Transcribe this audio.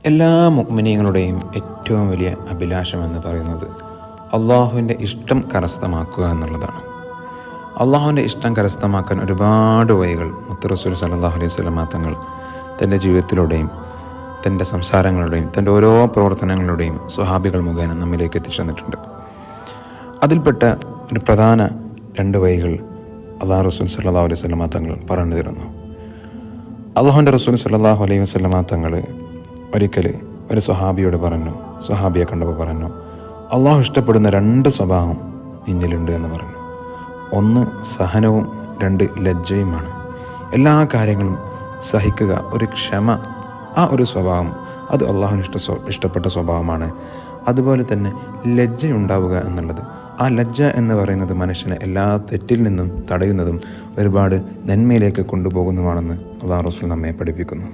എല്ലാ മുഅ്മിനീങ്ങളുടെയും ഏറ്റവും വലിയ അഭിലാഷമെന്ന് പറയുന്നത് അള്ളാഹുവിൻ്റെ ഇഷ്ടം കരസ്ഥമാക്കുക എന്നുള്ളതാണ്. അള്ളാഹുവിൻ്റെ ഇഷ്ടം കരസ്ഥമാക്കാൻ ഒരുപാട് വഴികൾ മുത്ത് റസൂൽ സല്ലല്ലാഹു അലൈഹി വസല്ലം തങ്ങൾ തൻ്റെ ജീവിതത്തിലൂടെയും തൻ്റെ സംസാരങ്ങളുടെയും തൻ്റെ ഓരോ പ്രവർത്തനങ്ങളുടെയും സ്വഹാബികൾ മുഖേന നമ്മിലേക്ക് എത്തിച്ചു തന്നിട്ടുണ്ട്. അതിൽപ്പെട്ട ഒരു പ്രധാന 2 വഴികൾ അള്ളാഹു റസൂൽ സല്ലല്ലാഹു അലൈഹി വസല്ലം തങ്ങൾ പറഞ്ഞു തരുന്നു. അള്ളാഹുവിൻ്റെ റസൂൽ സല്ലല്ലാഹു അലൈഹി വസല്ലം തങ്ങൾ ഒരിക്കൽ ഒരു സ്വഹാബിയോട് പറഞ്ഞു, സ്വഹാബിയെ കണ്ടപ്പോൾ പറഞ്ഞു, അള്ളാഹു ഇഷ്ടപ്പെടുന്ന 2 സ്വഭാവം നിന്നിലുണ്ട് എന്ന് പറഞ്ഞു. 1 സഹനവും 2 ലജ്ജയുമാണ്. എല്ലാ കാര്യങ്ങളും സഹിക്കുക, ഒരു ക്ഷമ, ആ ഒരു സ്വഭാവം അത് അള്ളാഹുവിന് ഇഷ്ടപ്പെട്ട സ്വഭാവമാണ്. അതുപോലെ തന്നെ ലജ്ജയുണ്ടാവുക എന്നുള്ളത്, ആ ലജ്ജ എന്ന് പറയുന്നത് മനുഷ്യനെ എല്ലാ തെറ്റിൽ നിന്നും തടയുന്നതും ഒരുപാട് നന്മയിലേക്ക് കൊണ്ടുപോകുന്നതുമാണെന്ന് അള്ളാഹു റസൂൽ നമ്മെ പഠിപ്പിക്കുന്നു.